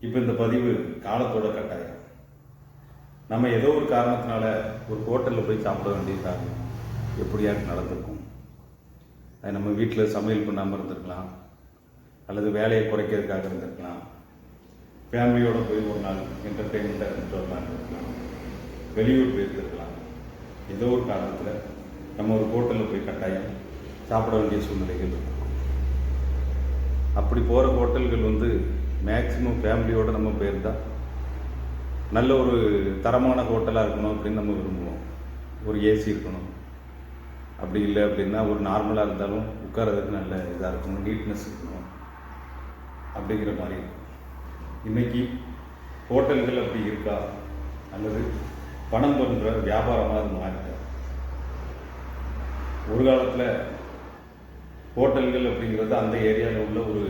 இப்போ இந்த பதிவு காலத்தோட கட்டாயம். நம்ம ஏதோ ஒரு காரணத்தினால ஒரு ஹோட்டலில் போய் சாப்பிட வேண்டிய காரணம் எப்படியாவது நடந்திருக்கும். அது நம்ம வீட்டில் சமையல் பண்ணாமல் இருந்திருக்கலாம், அல்லது வேலையை குறைக்கிறதுக்காக இருந்திருக்கலாம், ஃபேமிலியோடு போய் ஒரு நாள் என்டர்டெயின்மெண்ட்டாக இருந்துட்டு வரலாம் இருந்திருக்கலாம், வெளியூர் போயிருந்துருக்கலாம். ஏதோ ஒரு காரணத்தில் நம்ம ஒரு ஹோட்டலில் போய் கட்டாயம் சாப்பிட வேண்டிய சூழ்நிலைகள் இருக்கும். அப்படி போகிற ஹோட்டல்கள் மேக்சிமம் ஃபேமிலியோடு நம்ம போயிருந்தால் நல்ல ஒரு தரமான ஹோட்டலாக இருக்கணும் அப்படின்னு நம்ம விரும்புவோம். ஒரு ஏசி இருக்கணும், அப்படி இல்லை அப்படின்னா ஒரு நார்மலாக இருந்தாலும் உட்காரதுக்கு நல்ல இதாக இருக்கணும், நீட்னஸ் இருக்கணும் அப்படிங்கிற மாதிரி இருக்கும். இன்றைக்கி ஹோட்டல்கள் அப்படி இருக்கா அல்லது பணம் பண்ணுற வியாபாரமாக அது மாறிட்டா? ஒரு காலத்தில் ஹோட்டல்கள் அப்படிங்கிறது அந்த ஏரியாவில் உள்ள ஒரு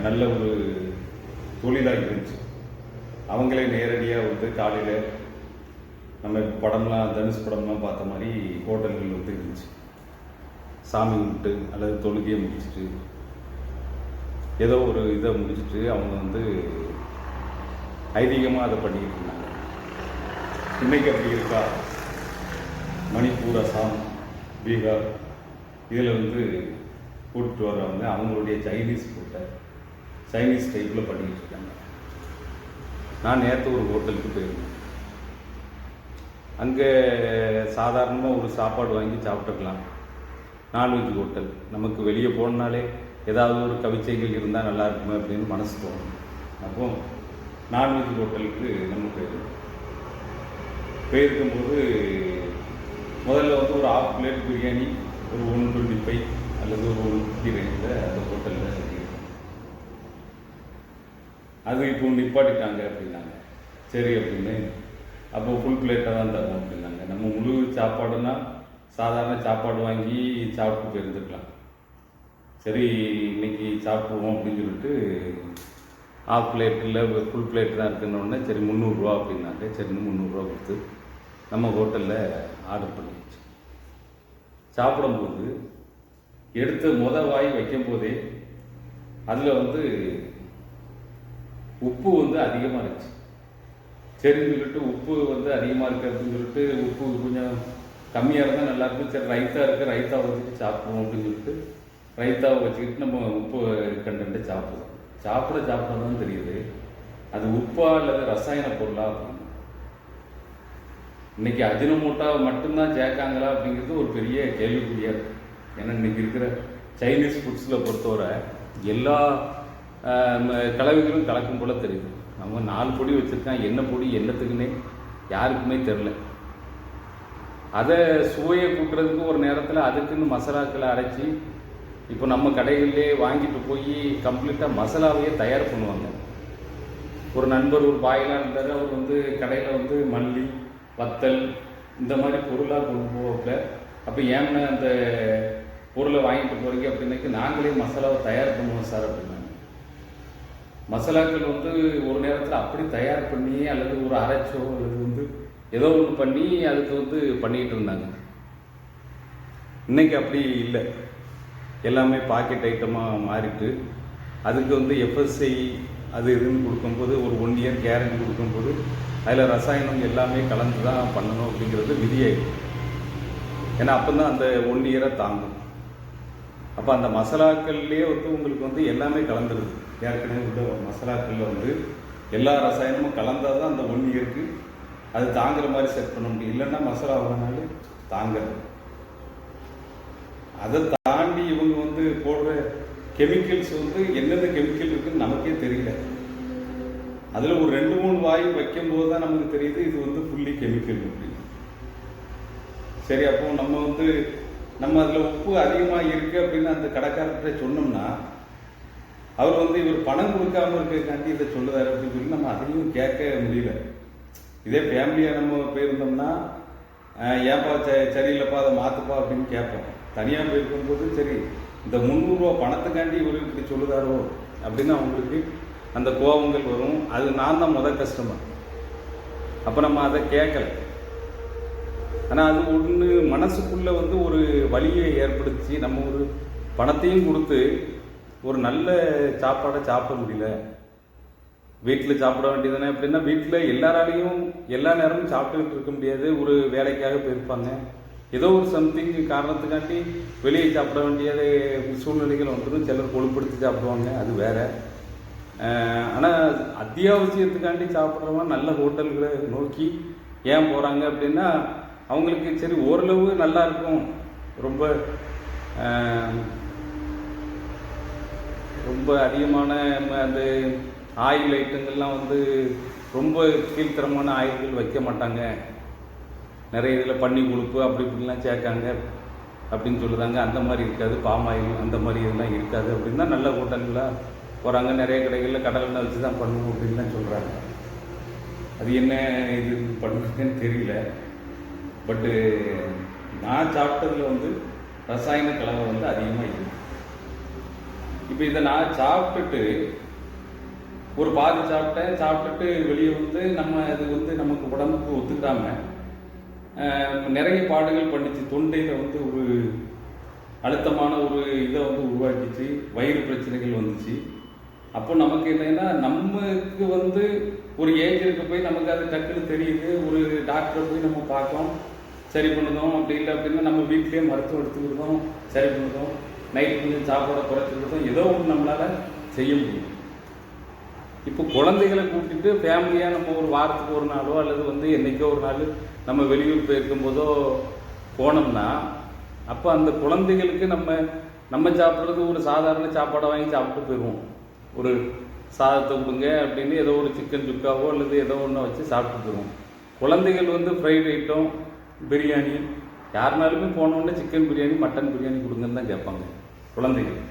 நல்ல ஒரு தொழிலாக இருந்துச்சு. அவங்களே நேரடியாக காலையில் நம்ம படம்லாம் தனுஷ் படம்லாம் பார்த்த மாதிரி ஹோட்டல்கள் இருந்துச்சு. சாமி கும்பிட்டு அல்லது தொழுகையை முடிச்சுட்டு ஏதோ ஒரு இதை முடிச்சுட்டு அவங்க ஐதீகமாக அதை பண்ணிக்கிட்டு இருந்தாங்க. இன்றைக்கி அப்படி இருக்கா? மணிப்பூர், அசாம், பீகார் இதில் கூப்பிட்டு வர்றவங்க அவங்களுடைய சைனீஸ் ஃபுட்டை சைனீஸ் டைப்பில் பண்ணிக்கிட்டு இருக்காங்க. நான் நேற்று ஒரு ஹோட்டலுக்கு போயிருந்தேன். அங்கே சாதாரணமாக ஒரு சாப்பாடு வாங்கி சாப்பிட்டுக்கலாம். Non veg hotel. நமக்கு வெளியே போனாலே ஏதாவது ஒரு கவிச்சைகள் இருந்தால் நல்லா இருக்குமே அப்படின்னு மனசு தோணும். அப்போ நான்வெஜ் ஹோட்டலுக்கு நம்ம போயிருக்கும்போது முதல்ல ஒரு ஹாஃப் பிளேட் பிரியாணி ஒரு 125 அல்லது ஒரு 150 ரேஞ்சில் அந்த ஹோட்டலில் இருக்கும். அது இப்போ நிப்பாட்டிட்டாங்க அப்படின்னாங்க. சரி அப்படின்னு அப்போ ஃபுல் பிளேட்டாக தான் தரும் அப்படின்னாங்க. நம்ம முழு சாப்பாடுனா சாதாரண சாப்பாடு வாங்கி சாப்பிட்டு போயிருந்துருக்கலாம். சரி இன்னைக்கு சாப்பிடுவோம் அப்படின்னு சொல்லிட்டு ஹாஃப் பிளேட்டில் ஃபுல் பிளேட் தான் இருக்குன்னொடனே சரி 300 ரூபா அப்படின்னாங்க. சரின்னு 300 ரூபா கொடுத்து நம்ம ஹோட்டலில் ஆர்டர் பண்ணிடுச்சு. சாப்பிடும்போது எடுத்து வாய் வைக்கும் போதே அதில் உப்பு அதிகமாக இருந்துச்சு. சரின்னு சொல்லிட்டு உப்பு அதிகமாக இருக்கிறதுன்னு சொல்லிட்டு உப்பு கொஞ்சம் கம்மியாக இருந்தால் நல்லாயிருக்கும். சரி ரைத்தா இருக்குது, ரைத்தாவை வச்சுட்டு சாப்பிடுவோம் அப்படின்னு சொல்லிட்டு ரைத்தாவை வச்சுக்கிட்டு நம்ம உப்பு கண்டென்ட்டை சாப்பிடுவோம். சாப்பிட தான் தெரியுது அது உப்பா அல்லது ரசாயன பொருளா அப்படின்னு. இன்னைக்கு அஜினமோட்டாவை மட்டும்தான் சேர்க்காங்களா அப்படிங்கிறது ஒரு பெரிய கேள்விக்குறியாக இருக்குது. ஏன்னா இன்னைக்கு இருக்கிற சைனீஸ் ஃபுட்ஸில் பொறுத்தவரை எல்லா கலவைகளும் கலக்கும் போல தெரியுது. நம்ம 4 பொடி வச்சுருக்கான், என்ன பொடி என்னத்துக்குன்னே யாருக்குமே தெரில. அதை சுவையை கூட்டுறதுக்கு ஒரு நேரத்தில் அதுக்குன்னு மசாலாக்களை அரைச்சி இப்போ நம்ம கடைகளிலே வாங்கிட்டு போய் கம்ப்ளீட்டாக மசாலாவையே தயார் பண்ணுவாங்க. ஒரு நண்பர் ஒரு பாயிலாக இருந்தார். அவர் கடையில் மல்லி, வத்தல் இந்த மாதிரி பொருளாக கொண்டு போகல. அப்போ ஏன்னா அந்த பொருளை வாங்கிட்டு போகிறீங்க அப்படின்னாக்கி நாங்களே மசாலாவை தயார் பண்ணுவோம் சார் அப்படின்னாங்க. மசாலாக்கள் ஒரு நேரத்தில் அப்படி தயார் பண்ணி அல்லது ஒரு அரைச்சோ அல்லது ஏதோ ஒன்று பண்ணி அதுக்கு பண்ணிக்கிட்டு இருந்தாங்க. இன்றைக்கி அப்படி இல்லை. எல்லாமே பாக்கெட் ஐட்டமாக மாறிட்டு அதுக்கு எஃப்எஸ்ஐ அது இதுன்னு கொடுக்கும்போது ஒரு 1 இயர் கேரண்டி கொடுக்கும்போது அதில் ரசாயனம் எல்லாமே கலந்து தான் பண்ணணும் அப்படிங்கிறது விதியாயிடும். ஏன்னா அப்போ தான் அந்த 1 இயரை தாங்கும். அப்போ அந்த மசாலாக்கள்லேயே உங்களுக்கு எல்லாமே கலந்துருது. ஏற்கனவே உள்ள மசாலாக்களில் எல்லா ரசாயனமும் கலந்தால் தான் அந்த 1 இயருக்கு அது தாங்குற மாதிரி செட் பண்ண முடியும். இல்லைன்னா மசாலா வாங்கினாலே தாங்கிறது. அதை தாண்டி இவங்க போடுற கெமிக்கல்ஸ் என்னென்ன கெமிக்கல் இருக்குன்னு நமக்கே தெரியல. அதில் ஒரு 2-3 வாய் வைக்கும்போது தான் நமக்கு தெரியுது இது ஃபுல்லி கெமிக்கல் அப்படின்னு. சரி அப்போ நம்ம அதில் உப்பு அதிகமாக இருக்குது அப்படின்னு அந்த கடைக்காரர்கிட்ட சொன்னோம்னா அவர் இவர் பணம் கொடுக்காம இருக்கிறதுக்காண்டி இதை சொல்லுதாரு அப்படின்னு சொல்லி நம்ம அதையும் கேட்க முடியல. இதே ஃபேமிலியாக நம்ம போயிருந்தோம்னா ஏப்பா சரியில்லைப்பா அதை மாற்றுப்பா அப்படின்னு கேட்போம். தனியாக போயிருக்கும்போது சரி இந்த 300 ரூபா பணத்துக்காண்டி இவர் இப்படி சொல்லுதாரோ அப்படின்னு அவங்களுக்கு அந்த கோபங்கள் வரும். அது நான் தான் முதல் கஸ்டமர். அப்போ நம்ம அதை கேட்கல. ஆனால் அது ஒன்று மனசுக்குள்ளே ஒரு வலியை ஏற்படுத்தி நம்ம ஒரு பணத்தையும் கொடுத்து ஒரு நல்ல சாப்பாடை சாப்பிட முடியல வீட்டில் சாப்பிட வேண்டியதானே அப்படின்னா வீட்டில் எல்லாராலையும் எல்லா நேரமும் சாப்பிட்டுக்கிட்டு இருக்க முடியாது. ஒரு வேலைக்காக போயிருப்பாங்க, ஏதோ ஒரு சம்திங் காரணத்துக்காண்டி வெளியே சாப்பிட வேண்டிய சூழ்நிலைகள் வந்துடும். சிலர் கொழுப்படுத்தி சாப்பிடுவாங்க, அது வேற. ஆனால் அத்தியாவசியத்துக்காண்டி சாப்பிட்றவங்க நல்ல ஹோட்டல்களை நோக்கி ஏன் போகிறாங்க அப்படின்னா அவங்களுக்கு சரி ஓரளவு நல்லா இருக்கும், ரொம்ப ரொம்ப அதிகமான அந்த ஆயில் ஐட்டங்கள்லாம் வந்து ரொம்ப கீழ்த்தரமான ஆயில்கள் வைக்க மாட்டாங்க, நிறைய இதில் பன்னி கொழுப்பு அப்படி இப்படிலாம் சேர்க்காங்க அப்படின்னு சொல்லுறாங்க. அந்த மாதிரி இருக்காது, பாம் ஆயில் அந்த மாதிரி இதெல்லாம் இருக்காது அப்படின்னா நல்ல ஹோட்டல்களாக போகிறாங்க. நிறைய கடைகளில் கடல் எண்ணெய் வச்சு தான் பண்ணுவோம் அப்படின்லாம் சொல்கிறாங்க. அது என்ன இது பண்ணுறதுன்னு தெரியல. பட்டு நான் சாப்பிட்டதில் வந்து ரசாயன கலவை வந்து அதிகமாக இருக்குது. இப்போ இதை நான் சாப்பிட்டுட்டு ஒரு பாதி சாப்பிட்டுட்டு வெளியே வந்து நம்ம அது வந்து நமக்கு உடம்புக்கு ஒத்துக்கிடாமல் நிறைய பாடுகள் பண்ணிச்சு. தொண்டையில் வந்து ஒரு அழுத்தமான ஒரு இதை வந்து உருவாக்கிச்சு, வயிறு பிரச்சனைகள் வந்துச்சு. அப்போ நமக்கு என்னன்னா நமக்கு வந்து ஒரு ஏஜ் இருக்க போய் நமக்கு அது டக்குன்னு தெரியுது, ஒரு டாக்டரை போய் நம்ம பார்க்கோம், சரி பண்ணுதோம். அப்படி இல்லை அப்படின்னா நம்ம வீட்லேயே மருத்துவம் எடுத்துக்கிட்டோம், சரி பண்ணுதோம், நைட்டு கொஞ்சம் சாப்பாடை குறைச்சிக்கிட்டோம், ஏதோ ஒன்று நம்மளால் செய்ய முடியும். இப்போ குழந்தைகளை கூட்டிகிட்டு ஃபேமிலியாக நம்ம ஒரு வாரத்துக்கு ஒரு நாளோ அல்லது வந்து என்றைக்கோ ஒரு நாள் நம்ம வெளியூர் போயிருக்கும் போதோ போனோம்னா அப்போ அந்த குழந்தைகளுக்கு நம்ம சாப்பிட்றது ஒரு சாதாரண சாப்பாடை வாங்கி சாப்பிட்டு போயிடுவோம். ஒரு சாதத்தை கொடுங்க அப்படின்னு ஏதோ ஒரு சிக்கன் சுக்காவோ அல்லது ஏதோ ஒன்று வச்சு சாப்பிட்டு போயிடுவோம். குழந்தைகள் வந்து ஃப்ரைட் ஐட்டம், பிரியாணி, யாருனாலுமே போனோடனே சிக்கன் பிரியாணி, மட்டன் பிரியாணி கொடுங்கன்னு தான் கேட்பாங்க குழந்தைகள்.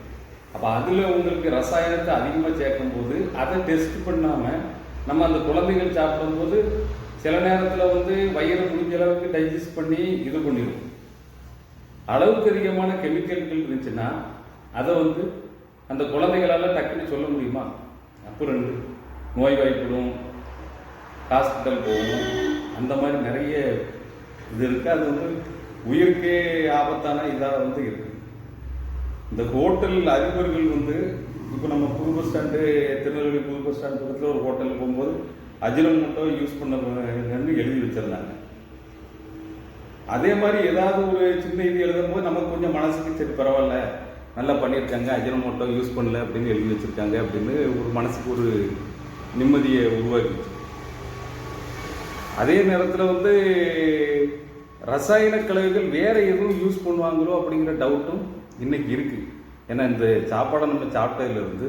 அப்போ அதில் உங்களுக்கு ரசாயனத்தை அதிகமாக சேர்க்கும்போது அதை டெஸ்ட் பண்ணாமல் நம்ம அந்த குழந்தைகள் சாப்பிடும்போது சில நேரத்தில் வந்து வயிறு முடிஞ்ச அளவுக்கு டைஜஸ்ட் பண்ணி இது பண்ணிடும். அளவுக்கு அதிகமான கெமிக்கல்கள் இருந்துச்சுன்னா அதை வந்து அந்த குழந்தைகளால் டக்குன்னு சொல்ல முடியுமா? அப்போ ரெண்டு நோய்வாய்ப்படும், ஹாஸ்பிட்டல் போகும், அந்த மாதிரி நிறைய இது இருக்குது. அது வந்து உயிருக்கே ஆபத்தான இதாக வந்து இருக்குது. இந்த ஹோட்டல் அதிபர்கள் வந்து இப்போ நம்ம புது பஸ் ஸ்டாண்டு, திருநெல்வேலி புது பஸ் ஸ்டாண்டு பக்கத்தில் ஒரு ஹோட்டலுக்கு போகும்போது அஜினோமோட்டோ யூஸ் பண்ண எழுதி வச்சிருந்தாங்க. அதே மாதிரி ஏதாவது ஒரு சின்ன இது எழுதும்போது நமக்கு கொஞ்சம் மனசுக்கு சரி பரவாயில்ல, நல்லா பண்ணியிருக்காங்க, அஜினோமோட்டோ யூஸ் பண்ணல அப்படின்னு எழுதி வச்சுருக்காங்க அப்படின்னு ஒரு மனசுக்கு ஒரு நிம்மதியை உருவாக்கிச்சு. அதே நேரத்தில் வந்து ரசாயன கலவைகள் வேறு எதுவும் யூஸ் பண்ணுவாங்களோ அப்படிங்கிற டவுட்டும் இன்னைக்கு இருக்குது. ஏன்னா இந்த சாப்பாடை நம்ம சாப்பிட்டதுலேருந்து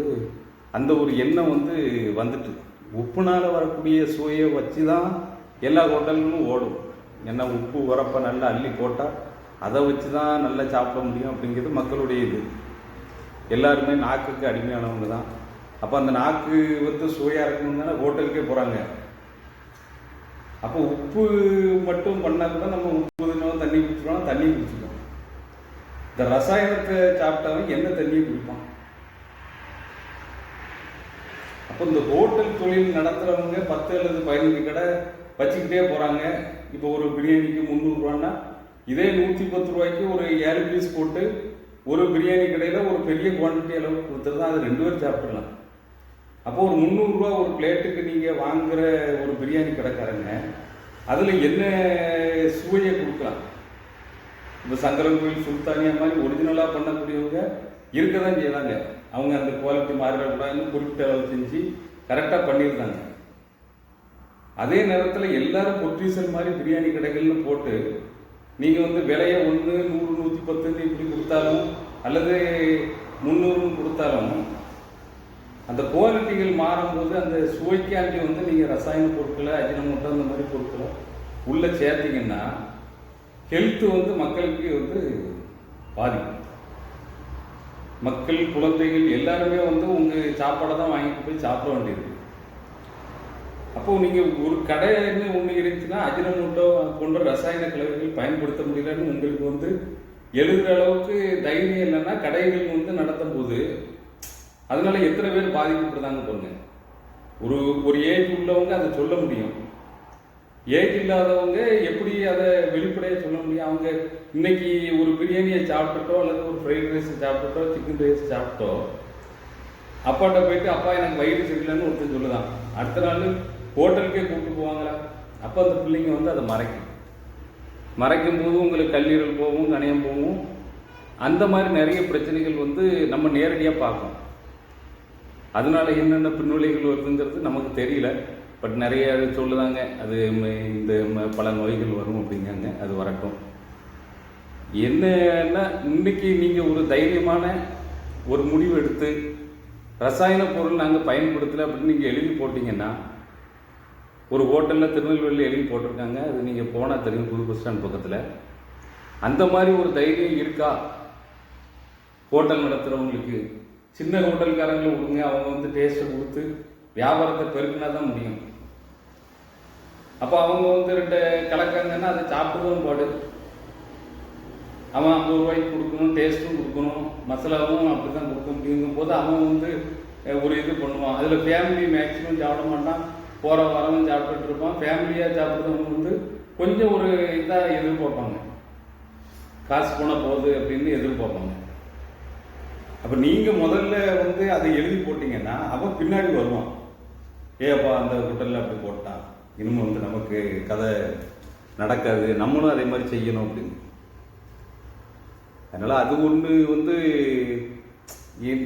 அந்த ஒரு எண்ணம் வந்து வந்துட்டு உப்புனால் வரக்கூடிய சுவையை வச்சு தான் எல்லா ஹோட்டல்களும் ஓடும். ஏன்னா உப்பு உரப்பை நல்லா அள்ளி போட்டால் அதை வச்சு தான் நல்லா சாப்பிட முடியும் அப்படிங்கிறது மக்களுடைய இது. எல்லாருமே நாக்குக்கு அடிமையானவங்க தான். அப்போ அந்த நாக்கு வந்து சுவையாக இருக்கணும் தானே ஹோட்டலுக்கே போகிறாங்க. அப்போ உப்பு மட்டும் பண்ணால் கூட நம்ம உப்பு தினம் தண்ணி குடிச்சிடலாம், தண்ணி குடிச்சிடலாம். இந்த ரசாயனத்தை சாப்பிட்டவன் என்ன தண்ணியை குடிப்பான்? அப்போ இந்த ஹோட்டல் தொழில் நடத்துகிறவங்க 10 அல்லது 15 கடை வச்சுக்கிட்டே போகிறாங்க. இப்போ ஒரு பிரியாணிக்கு 300 ரூபான்னா இதே 110 ரூபாய்க்கு ஒரு 7 பீஸ் போட்டு ஒரு பிரியாணி கடையில் ஒரு பெரிய குவான்டிட்டி அளவு கொடுத்துருந்தா அது 2 பேர் சாப்பிடலாம். அப்போ ஒரு 300 ரூபா ஒரு பிளேட்டுக்கு நீங்கள் வாங்குகிற ஒரு பிரியாணி கடைக்காரங்க அதில் என்ன சுவையை கொடுக்கலாம்? இப்போ சங்கரன் கோயில், சுல்தானியா மாதிரி ஒரிஜினலாக பண்ணக்கூடியவங்க இருக்க தான் செய்யலாங்க. அவங்க அந்த குவாலிட்டி மாறிடக்கூடாதுன்னு குறிப்பிட்ட அளவு செஞ்சு கரெக்டாக பண்ணியிருந்தாங்க. அதே நேரத்தில் எல்லாரும் பொட்ரீசன் மாதிரி பிரியாணி கடைகள்னு போட்டு நீங்கள் வந்து விலையை 100, 100, 110 இப்படி கொடுத்தாலும் அல்லது 300 கொடுத்தாலும் அந்த குவாலிட்டிகள் மாறும்போது அந்த சுவைக்காண்டி வந்து நீங்கள் ரசாயன பொருட்களை, அஜினோமோட்டோ அந்த மாதிரி பொருட்களை உள்ளே சேர்த்தீங்கன்னா ஹெல்த்து வந்து மக்களுக்கு வந்து பாதிக்கும். மக்கள், குழந்தைகள் எல்லாருமே வந்து உங்கள் சாப்பாடை தான் வாங்கிட்டு போய் சாப்பிட வேண்டியது. அப்போது நீங்கள் ஒரு கடைன்னு ஒன்று இருந்துச்சுன்னா அஜினோமோட்டோ போன்ற ரசாயன கலவைகள் பயன்படுத்த முடியலன்னு உங்களுக்கு வந்து எழுதுகிற அளவுக்கு தைரியம் இல்லைன்னா கடைகள் வந்து நடத்தும் போது அதனால எத்தனை பேர் பாதிக்கப்படுறாங்க பாருங்க. ஒரு ஏஜ் உள்ளவங்க அதை சொல்ல முடியும், ஏஜ் இல்லாதவங்க எப்படி அதை வெளிப்படையாக சொல்ல முடியும்? அவங்க இன்னைக்கு ஒரு பிரியாணியை சாப்பிட்டுட்டோ அல்லது ஒரு ஃப்ரைட் ரைஸ் சாப்பிட்டுட்டோ, சிக்கன் ரைஸ் சாப்பிட்டோ அப்பாட்ட போயிட்டு அப்பா எனக்கு வயிறு சரியில்லைன்னு ஒருத்தர் சொல்லுதான். அடுத்த நாள் ஹோட்டலுக்கே கூப்பிட்டு போவாங்களா? அப்போ அந்த பிள்ளைங்க வந்து அதை மறைக்கும் போது உங்களுக்கு கல்லீரல் போகும், கணையம் போகும். அந்த மாதிரி நிறைய பிரச்சனைகள் வந்து நம்ம நேரடியாக பார்க்கணும். அதனால என்னென்ன பின்விளைகள் வருதுங்கிறது நமக்கு தெரியல. பட் நிறைய அது சொல்லுதாங்க, அது இந்த பல நோய்கள் வரும் அப்படிங்காங்க. அது வரட்டும். என்னன்னா இன்னைக்கு நீங்கள் ஒரு தைரியமான ஒரு முடிவு எடுத்து ரசாயன பொருள் நாங்கள் பயன்படுத்தலை அப்படின்னு நீங்கள் எழுதி போட்டிங்கன்னா, ஒரு ஹோட்டலில் திருநெல்வேலியில் எழுதி போட்டிருக்காங்க, அது நீங்கள் போனால் தெரியும், புது பஸ் ஸ்டாண்ட் பக்கத்தில். அந்த மாதிரி ஒரு தைரியம் இருக்கா ஹோட்டல் நடத்துகிறவங்களுக்கு? சின்ன ஹோட்டல்காரங்களை விடுங்க, அவங்க வந்து டேஸ்ட்டை கொடுத்து வியாபாரத்தை பெருக்கினா தான் முடியும். அப்போ அவங்க வந்து 2 கலக்காங்கன்னா அதை சாப்பிடுவோம் பாடு. அவன் 50 ரூபாய்க்கு கொடுக்கணும், டேஸ்ட்டும் கொடுக்கணும், மசாலாவும் அப்படி தான் கொடுக்க முடியுங்கும் போது அவன் வந்து ஒரு இது பண்ணுவான். அதில் ஃபேமிலி மேக்ஸிமம் சாப்பிட மாட்டான், போகிற வாரமும் சாப்பிட்டுட்டு இருப்பான். ஃபேமிலியாக சாப்பிட்றவங்க வந்து கொஞ்சம் ஒரு இதாக எதிர்பார்ப்பாங்க, காசு போனால் போகுது அப்படின்னு எதிர்பார்ப்பாங்க. அப்போ நீங்கள் முதல்ல வந்து அதை எழுதி போட்டிங்கன்னா அவன் பின்னாடி வருவான். ஏப்பா அந்த ஹோட்டலில் அப்படி போட்டான், இனிமேல் வந்து நமக்கு கதை நடக்காது, நம்மளும் அதே மாதிரி செய்யணும் அப்படின்னு. அதனால் அது ஒன்று வந்து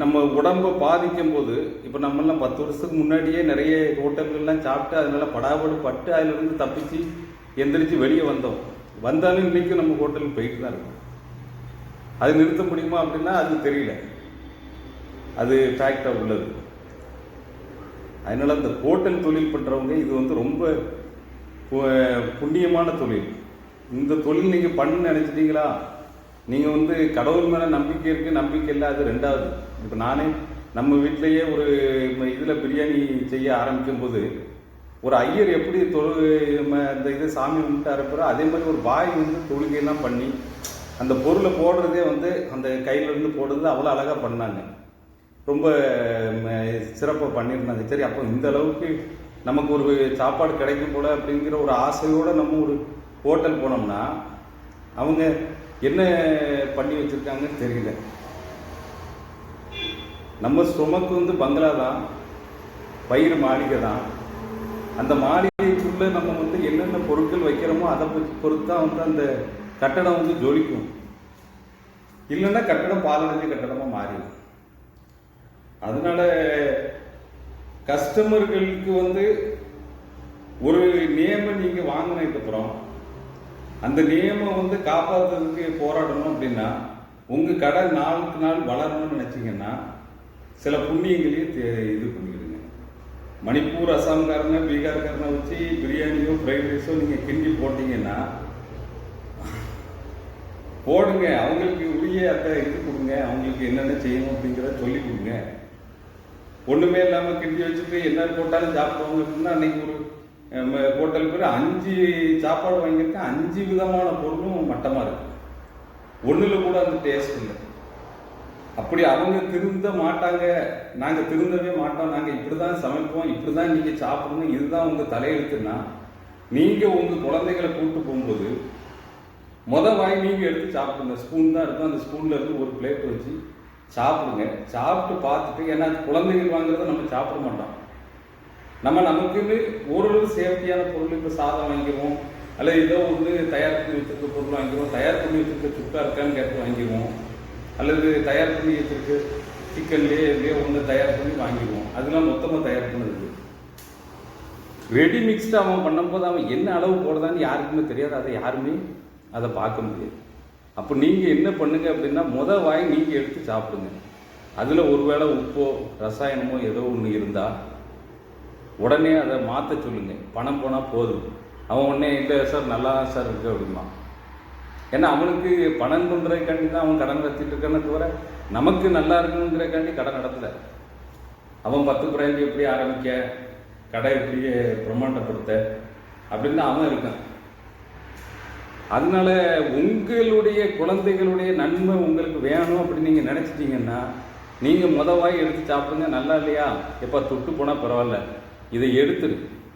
நம்ம உடம்பை பாதிக்கும் போது, இப்போ நம்மளாம் 10 வருஷத்துக்கு முன்னாடியே நிறைய ஹோட்டல்கள்லாம் சாப்பிட்டு அதனால் படாபடு பட்டு அதிலிருந்து தப்பிச்சு எந்திரிச்சு வெளியே வந்தாலும் இன்றைக்கும் நம்ம ஹோட்டலுக்கு போயிட்டு தான் இருக்கோம். அது நிறுத்த முடியுமா அப்படின்னா அது தெரியல, அது ஃபேக்டாக உள்ளது. அதனால் அந்த ஹோட்டல் தொழில் பண்ணுறவங்க இது வந்து ரொம்ப புண்ணியமான தொழில். இந்த தொழில் நீங்கள் பண்ண நினச்சிட்டீங்களா, நீங்கள் வந்து கடவுள் மேலே நம்பிக்கை இருக்குது, நம்பிக்கை இல்லை, அது ரெண்டாவது. இப்போ நானே நம்ம வீட்டிலையே ஒரு இதில் பிரியாணி செய்ய ஆரம்பிக்கும் போது ஒரு ஐயர் எப்படி இந்த இது சாமி கும்பிட்டு அரைப்போ அதே மாதிரி ஒரு பாய் வந்து தொழுகையெல்லாம் பண்ணி அந்த பொருளை போடுறதே வந்து அந்த கையிலேருந்து போடுறது அவ்வளோ அழகாக பண்ணாங்க, ரொம்ப சிறப்பாக பண்ணியிருந்தாங்க. சரி, அப்போ இந்த அளவுக்கு நமக்கு ஒரு சாப்பாடு கிடைக்கும் போல அப்படிங்கிற ஒரு ஆசையோடு நம்ம ஒரு ஹோட்டல் போனோம்னா அவங்க என்ன பண்ணி வச்சுருக்காங்கன்னு தெரியல. நம்ம ஸ்டொமக்கு வந்து பங்களா தான், வயிறு மாளிகை தான். அந்த மாளிகைக்குள்ளே நம்ம வந்து என்னென்ன பொருட்கள் வைக்கிறோமோ அதை பொறுத்து தான் வந்து அந்த கட்டடம் வந்து ஜொலிக்கும். இல்லைன்னா கட்டடம் பாலடைஞ்ச கட்டடமாக மாறிடும். அதனால கஸ்டமர்களுக்கு வந்து ஒரு நியமம் நீங்கள் வாங்கினதுக்கப்புறம் அந்த நியமம் வந்து காப்பாற்றுறதுக்கு போராடணும் அப்படின்னா உங்கள் கடை நாளுக்கு நாள் வளரணும்னு நினச்சிங்கன்னா சில புண்ணியங்களையும் இது பண்ணிடுங்க. மணிப்பூர், அசாம்காரனை, பீகார்காரனை வச்சு பிரியாணியோ ஃப்ரைட் ரைஸோ நீங்கள் கிண்டி போட்டிங்கன்னா போடுங்க, அவங்களுக்கு உரிய அந்த இது கொடுங்க, அவங்களுக்கு என்னென்ன செய்யணும் அப்படிங்கிறத சொல்லி கொடுங்க. ஒன்றுமே இல்லாமல் கிண்டி வச்சுட்டு என்ன போட்டாலும் சாப்பிடுவாங்க அப்படின்னா அன்றைக்கி ஒரு ஹோட்டல் பேர் 5 சாப்பாடு வாங்கியிருக்கேன், 5 விதமான பொருளும் மட்டமாக இருக்குது, ஒன்றில் கூட அந்த டேஸ்ட் இல்லை. அப்படி அவங்க திருந்த மாட்டாங்க, நாங்கள் திருந்தவே மாட்டோம், நாங்கள் இப்படி தான் சமைப்போம், இப்படி தான் நீங்கள் சாப்பிடணும், இதுதான் உங்கள் தலையெழுத்துன்னா நீங்கள் உங்கள் குழந்தைகளை கூப்பிட்டு போகும்போது வாய் நீங்கள் எடுத்து சாப்பிடுங்க. ஸ்பூன் தான் இருக்கும், அந்த ஸ்பூனில் இருந்து ஒரு பிளேட் வச்சு சாப்பிடுங்க. சாப்பிட்டு பார்த்துட்டு, ஏன்னா குழந்தைகள் வாங்குறத நம்ம சாப்பிட மாட்டோம், நமக்குன்னு ஓரளவு சேஃப்டியான பொருள், இப்போ சாதம் வாங்கிடுவோம், அல்லது ஏதோ வந்து தயார் பண்ணி வச்சுருக்க பொருள் வாங்கிடுவோம், தயார் பண்ணி வச்சுருக்க சுக்கா இருக்கான்னு கேட்டு வாங்கிடுவோம், அல்லது தயார் பண்ணி வச்சுருக்கு சிக்கன்லேயே இல்லையோ ஒன்று தயார் பண்ணி வாங்கிடுவோம். அதெல்லாம் மொத்தமாக தயார் பண்ணது ரெடி மிக்ஸ்டு அவன் பண்ணும்போது அவன் என்ன அளவு போடுதான்னு யாருக்குமே தெரியாது, அதை யாருமே அதை பார்க்க முடியாது. அப்போ நீங்கள் என்ன பண்ணுங்க அப்படின்னா வாய் நீங்கள் எடுத்து சாப்பிடுங்க. அதில் ஒருவேளை உப்போ ரசாயனமோ ஏதோ ஒன்று இருந்தால் உடனே அதை மாற்ற சொல்லுங்கள். பணம் போனால் போதும். அவன் உடனே இல்லை சார் நல்லா சார் இருக்கு அப்படிமா. ஏன்னா அவனுக்கு பணம் பண்ணுறதுக்காண்டி தான் அவன் கடன் நடத்திட்டு இருக்கானே தவிர நமக்கு நல்லா இருக்கணுங்கிறக்காண்டி கடன் நடத்தலை. அவன் 10 பிராண்ட் எப்படி ஆரம்பிக்க, கடை எப்படியே பிரமாண்டப்படுத்த அப்படின்னு அவன் இருக்கான். அதனால உங்களுடைய குழந்தைகளுடைய நன்மை உங்களுக்கு வேணும் அப்படின்னு நீங்கள் நினச்சிட்டிங்கன்னா நீங்கள் வாய் எடுத்து சாப்பிடுங்க. நல்லா இல்லையா, எப்போ தொட்டு போனால் பரவாயில்ல, இதை எடுத்துரு,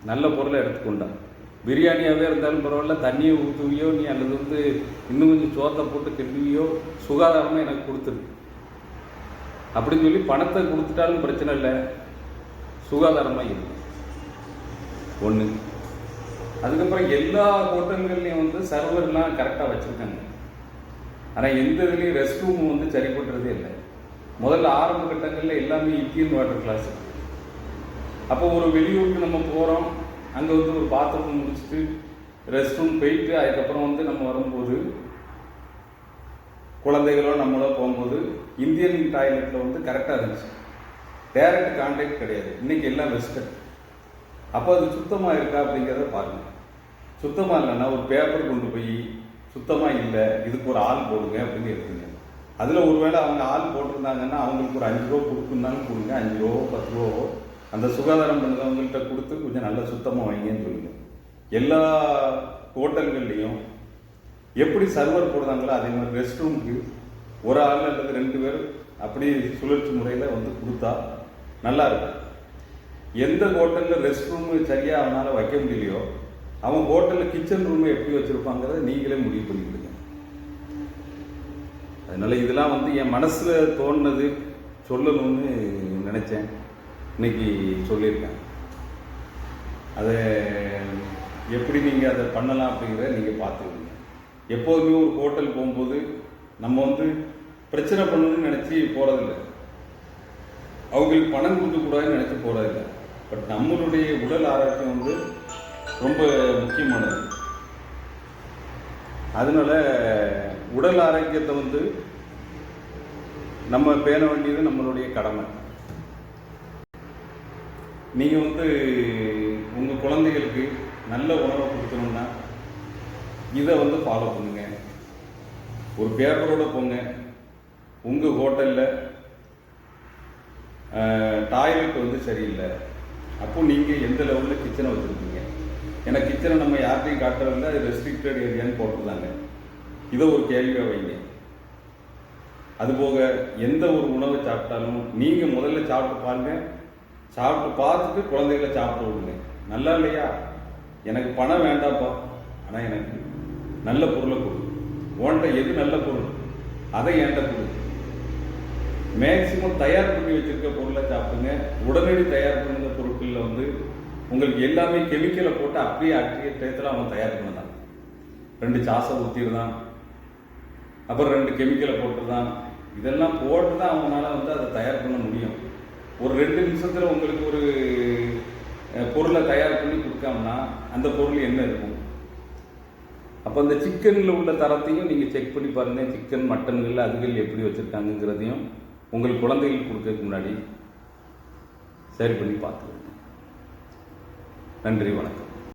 நல்ல பொருளை எடுத்துக்கொண்டா. பிரியாணியாகவே இருந்தாலும் பரவாயில்ல, தண்ணியை ஊற்றுவியோ நீ, அல்லது வந்து இன்னும் கொஞ்சம் சோத்தை போட்டு கிண்டுவியோ, சுகாதாரமாக எனக்கு கொடுத்துரு. அப்படின்னு சொல்லி பணத்தை கொடுத்துட்டாலும் பிரச்சனை இல்லை, சுகாதாரமாக இருக்கும் ஒன்று. அதுக்கப்புறம் எல்லா ஹோட்டல்கள்லையும் வந்து சர்வர்லாம் கரெக்டாக வச்சுருக்காங்க. ஆனால் எந்த இதுலேயும் ரெஸ்ட் ரூம் வந்து சரிப்படுறதே இல்லை. முதல்ல ஆரம்ப கட்டங்களில் எல்லாமே இந்தியன் வாட்டர் கிளாஸ். அப்போ ஒரு வெளியூருக்கு நம்ம போகிறோம், அங்கே வந்து ஒரு பாத்ரூம் முடிச்சுட்டு ரெஸ்ட் ரூம் போயிட்டு அதுக்கப்புறம் வந்து நம்ம வரும்போது குழந்தைகளோ நம்மளோ போகும்போது இந்தியன் டாய்லெட்டில் வந்து கரெக்டாக இருந்துச்சு, டைரக்ட் கான்டாக்ட் கிடையாது. இன்றைக்கி எல்லாம் வெஸ்டர்ன். அப்போ அது சுத்தமாக இருக்கா அப்படிங்கிறத பாருங்கள். சுத்தமாக இல்லைன்னா ஒரு பேப்பர் கொண்டு போய் சுத்தமாக இல்லை, இதுக்கு ஒரு ஆள் போடுங்க அப்படின்னு இருக்குங்க. அதில் ஒருவேளை அவங்க ஆள் போட்டிருந்தாங்கன்னா அவங்களுக்கு ஒரு 5 ரூபா கொடுக்குன்னாலும் கொடுங்க, 5 ரூபா 10 ரூபாவோ அந்த சுகாதாரம் பண்ணுறவங்கள்ட்ட கொடுத்து கொஞ்சம் நல்லா சுத்தமாக வைங்கன்னு சொல்லுங்கள். எல்லா ஹோட்டல்கள்லேயும் எப்படி சர்வர் போடுறாங்களோ அதே மாதிரி ரெஸ்ட் ரூமுக்கு ஒரு ஆள் அல்லது 2 பேர் அப்படி சுழற்சி முறையில் வந்து கொடுத்தா நல்லா இருக்கும். எந்த ஹோட்டலில் ரெஸ்ட் ரூமு சரியாக அவனால் வைக்க முடியலையோ அவன் ஹோட்டலில் கிச்சன் ரூமை எப்படி வச்சுருப்பாங்கிறத நீங்களே முடிவு பண்ணிவிடுங்க. அதனால் இதெல்லாம் வந்து என் மனசில் தோணுனது சொல்லணும்னு நினச்சேன், இன்னைக்கு சொல்லியிருக்கேன். அதை எப்படி நீங்கள் அதை பண்ணலாம் அப்படிங்கிறத நீங்கள் பார்த்துக்கோங்க. எப்போதுமே ஒரு ஹோட்டல் போகும்போது நம்ம வந்து பிரச்சனை பண்ணணும்னு நினச்சி போகிறதில்ல, அவங்களுக்கு பணம் கொடுக்கக்கூடாதுன்னு நினச்சி போகிறதில்ல. பட் நம்மளுடைய உடல் ஆரோக்கியம் வந்து ரொம்ப முக்கியமானது. அதனால உடல் ஆரோக்கியத்தை வந்து நம்ம பேண வேண்டியது நம்மளுடைய கடமை. நீங்கள் வந்து உங்கள் குழந்தைகளுக்கு நல்ல உணவை கொடுக்கணும்னா இதை வந்து ஃபாலோ பண்ணுங்க. ஒரு பேப்பரோடு போங்க. உங்கள் ஹோட்டலில் டாய்லெட் வந்து சரியில்லை, அப்போ நீங்கள் எந்த லெவலில் கிச்சனை வச்சுருக்கீங்க? ஏன்னா கிச்சனை நம்ம யார்கிட்டையும் காட்டுறதில்ல, அது ரெஸ்ட்ரிக்டட் ஏரியான்னு போட்டுருந்தாங்க. இதை ஒரு கேள்வியாக வைங்க. அதுபோக எந்த ஒரு உணவை சாப்பிட்டாலும் நீங்கள் முதல்ல சாப்பிட்டு பாருங்கள், சாப்பிட்டு பார்த்துட்டு குழந்தைகளை சாப்பிட விடுங்க. நல்லா இல்லையா, எனக்கு பணம் வேண்டாப்பா, ஆனால் எனக்கு நல்ல பொருளை கொடு, உன்கிட்ட எது நல்ல பொருள் அதை என்கிட்ட கொடு. மேக்சிமம் தயார் பண்ணி வச்சுருக்க பொருளை சாப்பிடுங்க. உடனடி தயார் பண்ணுற பொருட்களில் வந்து உங்களுக்கு எல்லாமே கெமிக்கலை போட்டு அப்படியே அட்டிய டயத்தில் அவன் தயார் பண்ணதான். 2 சாஸை ஊற்றிடுதான், அப்புறம் 2 கெமிக்கலை போட்டுருதான். இதெல்லாம் போட்டு தான் அவங்களால வந்து அதை தயார் பண்ண முடியும். ஒரு 2 நிமிஷத்தில் உங்களுக்கு ஒரு பொருளை தயார் பண்ணி கொடுக்காமனா அந்த பொருள் என்ன இருக்கும்? அப்போ அந்த சிக்கனில் உள்ள தரத்தையும் நீங்கள் செக் பண்ணி பாருங்கள். சிக்கன் மட்டன்கள் அதுகள் எப்படி வச்சுருக்காங்கிறதையும் உங்கள் குழந்தைகளுக்கு கொடுக்கறதுக்கு முன்னாடி சரி பண்ணி பார்த்துக்கோங்க. நன்றி, வணக்கம்.